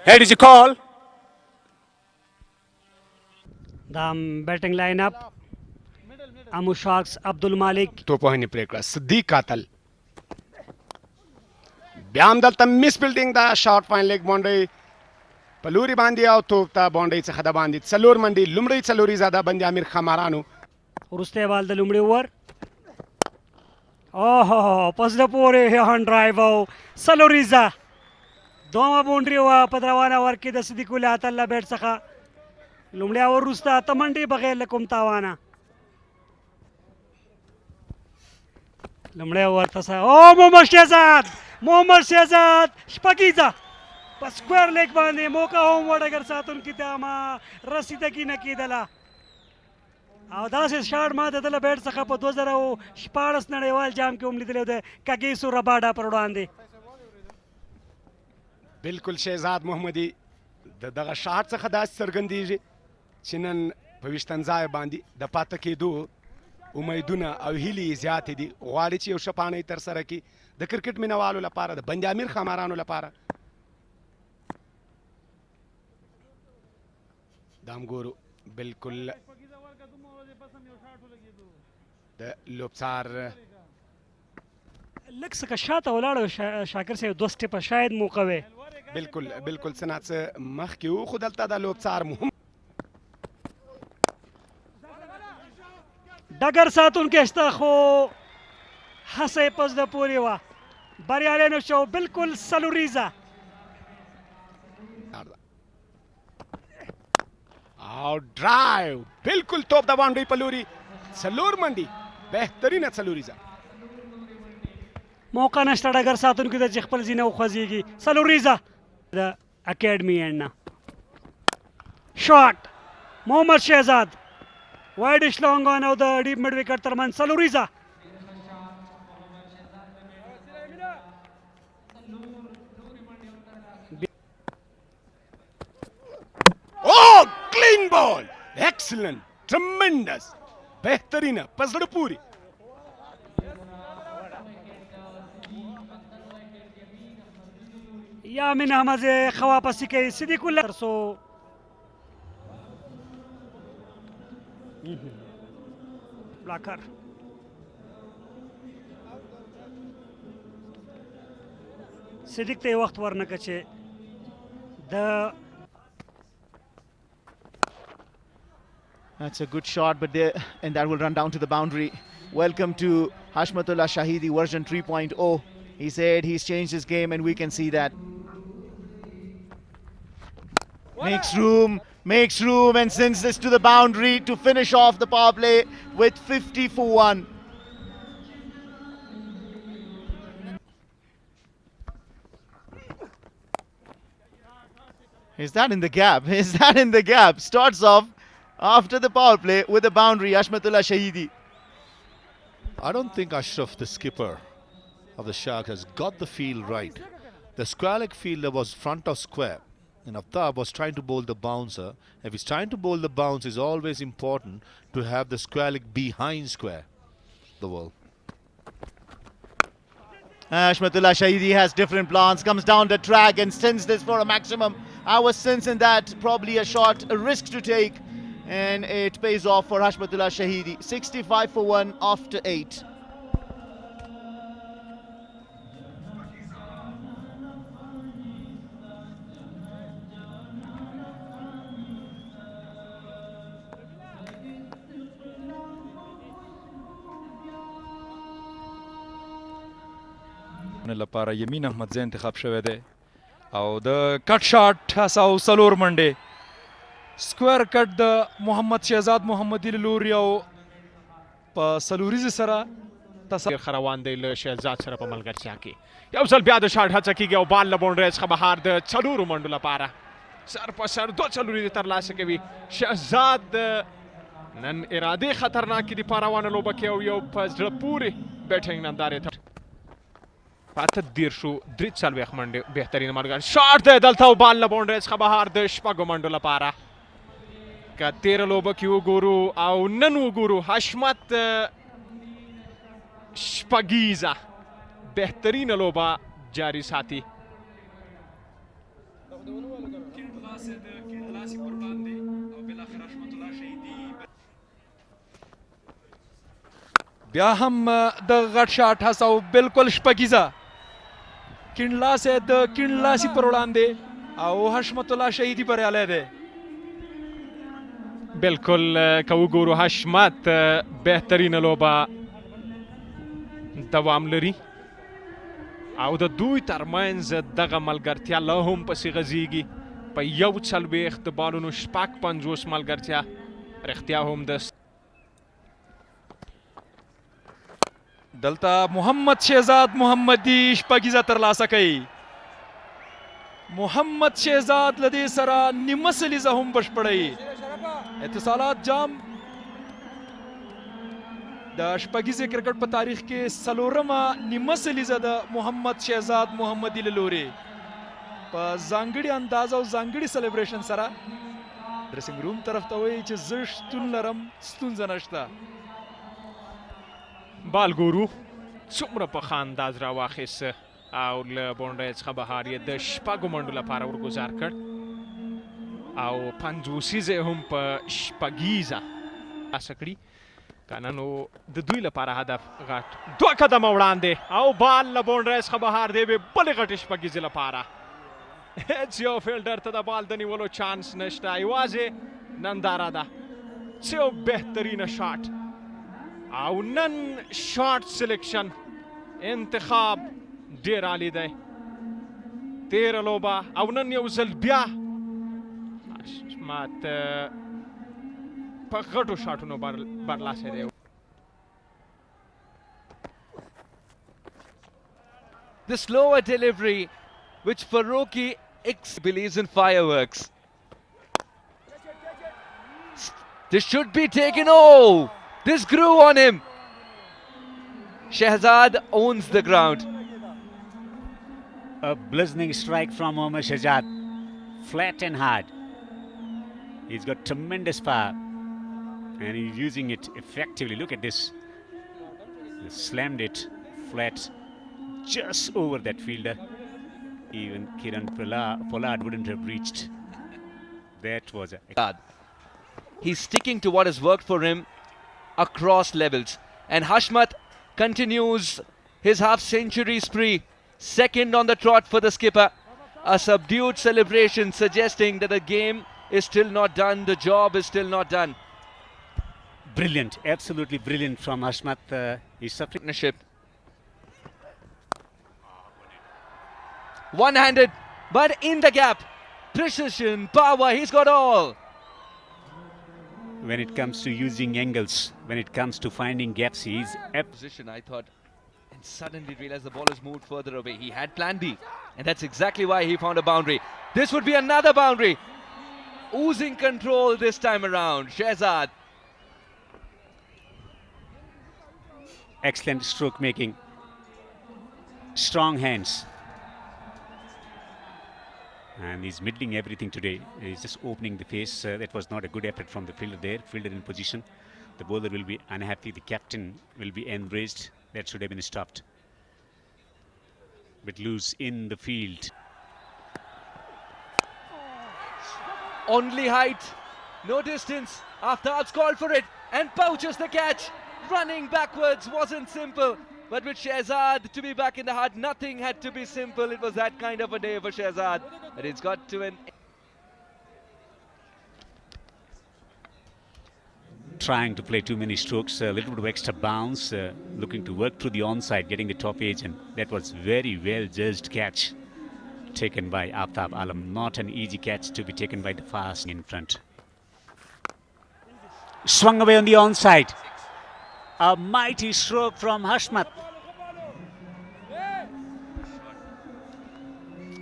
Head is a call. The batting lineup: Amu Sharks, Abdul Malik. تو په هني پریکړه صدیق قاتل بیا هم دلته میس فیلډینګ دا شارټ فاین لیګ باونډري په لوري باندې او توپ ته باونډري څخه د باندې څلور منډي لومړی څلوري زاده بندي امیر خمارانو وروستی بال د لومړي اوور. اوه پس د پورې هان ډرایو او سلوریزا دومه باونډري وه په روانه اوور کې د صدیق الله تعالی بیټ څخه. لومړی اوور وروسته اته منډې بغیر له کوم تاوانه. لومړی اوور ته او محمد شهزاد شپږیزه په سکویر لیګ باندې موقع هم وډګر ساتونکي ته ما رسیدګي نه کېدله او داسې شاټ ما د ده له بیټ څخه په 2014 نړیوال جام کې هم لیدلی د کګیسو رباډا پر وړاندې. بالکل شهزاد محمدي د دغه شاټ څخه داسې څرګندېږي چې نن په ویشتنځای باندې د پاته کېدو امیدونه او هیلې زیاتې دي. غواړي چې یو ښه پاڼۍ ترسره کړي د کرکټ مینوالو لپاره د بند امیر خمارانو لپاره. دا هم ګورو بالکل د لوبڅار لږ څه که شاته ولاړ شاکر صاحب دوه سټیپه شاید موقع وی. بالکل څه نه څه مخکې و خو دلته د لوبڅار مهم ډګر ساتونکی شته خو هڅه یې پس د پورې وه بریالی نه شو. بالکل سلوریزه او ډرایو بالکل توپ د باونډري په لوري څلور منډي بهترینه څلوریزه. موقع نشته ډګر ساتونکي ته چې خپل زینه وخوځېږي. سلوریزه د اکیډمي اینډ نه شاټ محمد شهزاد وایډ شلونګ آن او د ډیپ مډ وکټ ترمنځ سلوریزه. Oh, clean ball! Excellent! Tremendous! بهترینه په زړه پورې. یا من احمد خواپسي کوي صدیق الله ترسو بلاکر صدیق ته وخت ورنکړه چې د That's a good shot, but and that will run down to the boundary. Welcome to Hashmatullah Shahidi version 3.0. He said he's changed his game, and we can see that. Makes room, and sends this to the boundary to finish off the power play with 50 for 1. Is that in the gap? Starts off after the power play with a boundary, Hashmatullah Shahidi. I don't think Ashraf, the skipper of the Shark, has got the field right. The square leg fielder was front of square, and Aftab was trying to bowl the bouncer. If he's trying to bowl the bounce, it's always important to have the square leg behind square the ball. Hashmatullah Shahidi has different plans, comes down the track and sends this for a maximum. I was sensing that probably a shot, a risk to take, and it pays off for Hashmatullah Shahidi. 65 for 1 after 8. لپاره یمین احمد زی انتخاب شوی دی او د کټ شاټ او سلور منډې سکویر کټ د محمد شهزاد محمدي له لوري او په سلوریزې سره ښه روان دی له شهزاد سره په ملګرتیا کې. یو ځل بیا د شاټ هڅه کېږي او بال له باونډرۍ څخه بهر د څلورو منډو لپاره سر په سر دوه څلورې ترلاسه کوي. شهزاد نن ارادې خطرناکې دي په روانه لوبه کې او یو په زړه پورې بیټینګ نندارې ته په 38 منډې بهترین ملګری شاټ دی دلته او بال له باونډرۍ څخه بهر د شپږو منډو لپاره. که تېره لوبه کې وګورو او نن وګورو حشمت شپږیزه بهترینه لوبه जारी साथी بیا هم د غټ شاټ هڅه او بالکل شپږیزه کیڼلاسې د کیڼلاسي پر وړاندې او حشمت الله شهیدي بریالی دی. بالکل که وګورو حشمت بهترینه لوبه دوام لري او د دوی ترمنځ دغه ملګرتیا لا هم پسې غځېږي په 41 بالونو 50 ملګرتیا رښتیا هم د دلته محمد شهزاد محمدي شپږیزه ترلاسه کوي. محمد شهزاد له دې سره نیمه سلیزه هم بشپړوي. اتصالات جام د شپږیزې کرکټ په تاریخ کې څلورمه نیمه سلیزه د محمد شهزاد محمدي له لورې په ځانګړي انداز او ځانګړي سلیبریشن سره ډریسنګ روم طرف ته وایي چې زه شتون لرم ستونزه نشته. بال ګورو څومره په ښه انداز راواخیست او له بونډۍ څخه بهر یې د شپږو منډو لپاره ورګزار کړ او 50 هم په شپږیزه ترلاسه کړي. که نه نو د دوی لپاره هدف غټ 2 قدمه وړاندې او بال له بونډۍ څخه بهر دی بلې غټې شپږیزې لپاره هیڅ یو فیلډر ته د بال د نیولو چانس نشته. یوازې ننداره ده څه یو بهترینه شاټ او نن شارټ سلیکشن انتخاب ډیر عالی دی. تیره لوبه او نن یو ځل بیا حشمت په غټو شاټونو برلاسی دی. The slower delivery, which Faruqi believes in fireworks. This should be taken. Oh! This grew on him. Shehzad owns the ground. A blazing strike from Mohammad Shehzad. Flat and hard. He's got tremendous power. And he's using it effectively. Look at this. He slammed it flat just over that fielder. Even Kiran Pollard wouldn't have reached. That was a... He's sticking to what has worked for him across levels, and Hashmat continues his half-century spree, second on the trot for the skipper. A subdued celebration suggesting that the game is still not done, the job is still not done. Brilliant, absolutely brilliant from Hashmat. He's suffering. Partnership. One-handed, but in the gap. Precision, power, he's got all. When it comes to using angles, when it comes to finding gaps, he's Position, I thought, and suddenly realized the ball has moved further away. He had plan B, and that's exactly why he found a boundary. This would be another boundary. Oozing control this time around. Shehzad. excellent stroke making, strong hands. And he's middling everything today. He's just opening the face. That was not a good effort from the fielder there. Fielder in position. The bowler will be unhappy. The captain will be enraged. That should have been stopped. But loose in the field. Only height, no distance. Aftab's called for it and pouches the catch. Running backwards wasn't simple. But with Shehzad to be back in the heart, nothing had to be simple. It was that kind of a day for Shehzad. But it's got to an... Trying to play too many strokes, a little bit of extra bounce, looking to work through the onside, getting the top edge, and that was very well judged catch taken by Aftab Alam. Not an easy catch to be taken by the fast in front. Swung away on the onside. A mighty stroke from Hashmat.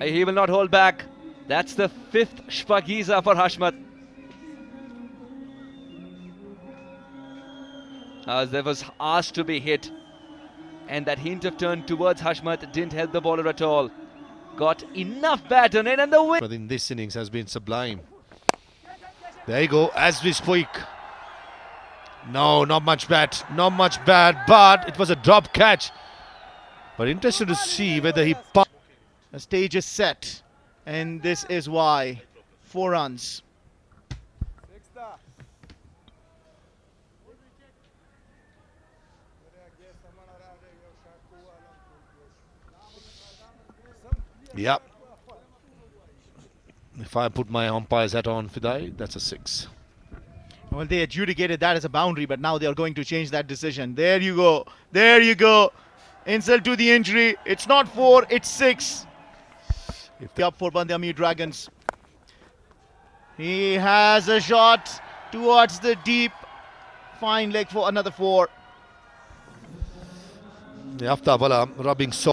He will not hold back. That's the 5th Shpagiza for Hashmat. There was asked to be hit, and that hint of turn towards Hashmat didn't help the bowler at all. Got enough bat on it, and the win. But in this innings has been sublime. There you go, as we speak. No, not much bat, but it was a drop catch. But interesting to see whether he The stage is set, and this is why. 4 runs. Yep. If I put my umpire's hat on, Fidai, that's a 6. Well, they adjudicated that as a boundary, but now they are going to change that decision. There you go. There you go. Insult to the injury. It's not 4, it's 6. Up for Bandiami Dragons. He has a shot towards the deep. Fine leg for another 4. The Aftab Bala rubbing so.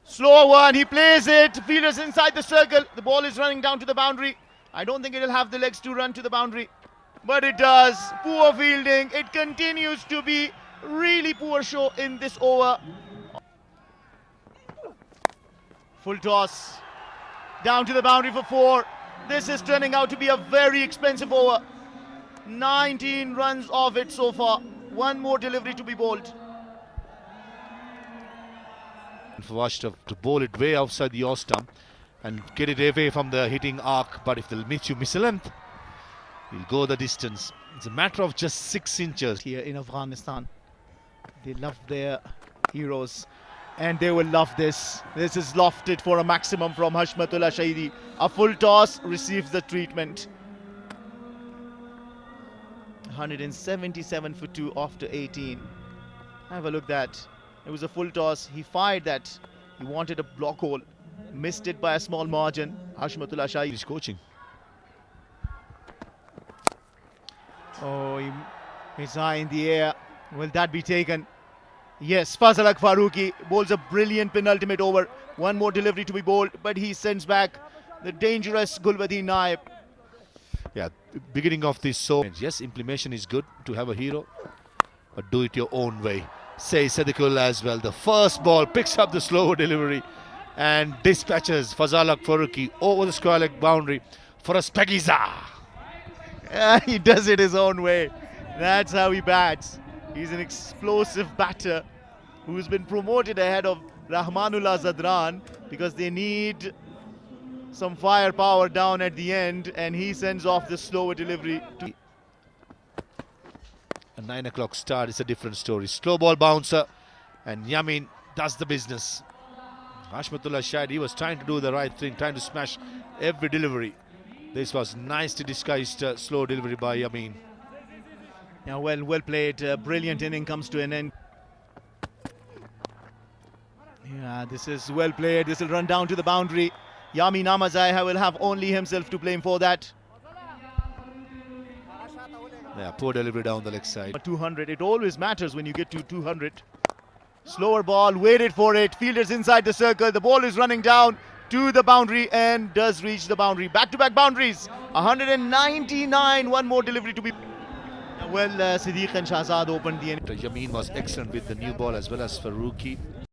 Slow one, he plays it. Fielders inside the circle. The ball is running down to the boundary. I don't think it'll have the legs to run to the boundary, but it does. Poor fielding. It continues to be really poor show in this over. Full toss. Down to the boundary for 4. This is turning out to be a very expensive over. 19 runs off it so far. One more delivery to be bowled. For Ashraf to bowl it way outside the off stump and get it away from the hitting arc, but if they'll miss a length, he'll go the distance. It's a matter of just 6 inches. Here in Afghanistan, they love their heroes, and they will love this. This is lofted for a maximum from Hashmatullah Shahidi. A full toss receives the treatment. 177 for 2 after 18. Have a look at that. It was a full toss. He fired that. He wanted a block hole. Missed it by a small margin. Hashmatullah Shahidi. He's coaching. Oh, he's high in the air. Will that be taken? Yes, Fazalak Farooqi bowls a brilliant penultimate over. One more delivery to be bowled, but he sends back the dangerous Gulbadin Naib. Yeah, beginning of this so. Yes, implementation is good to have a hero, but do it your own way. Say Sadikul as well. The first ball picks up the slow delivery and dispatches Fazalak Farooqi over the square leg boundary for a Spagiza. He does it his own way. That's how he bats. He's an explosive batter who's been promoted ahead of Rahmanullah Zadran because they need some firepower down at the end, and he sends off the slower delivery. A 9 o'clock start is a different story. Slow ball bouncer, and Yamin does the business. Hashmatullah Shahidi was trying to do the right thing, trying to smash every delivery. This was nicely disguised slow delivery by Yamin. Yeah, well played. Brilliant inning comes to an end. Yeah, this is well played. This will run down to the boundary. Yamin Namazai will have only himself to blame for that. Yeah, poor delivery down the leg side. 200. It always matters when you get to 200. Slower ball, waited for it. Fielders inside the circle. The ball is running down to the boundary and does reach the boundary. Back-to-back boundaries. 199. One more delivery to be. Well, Siddiq and Shahzad opened the end. Yamin was excellent with the new ball as well as Farooqi.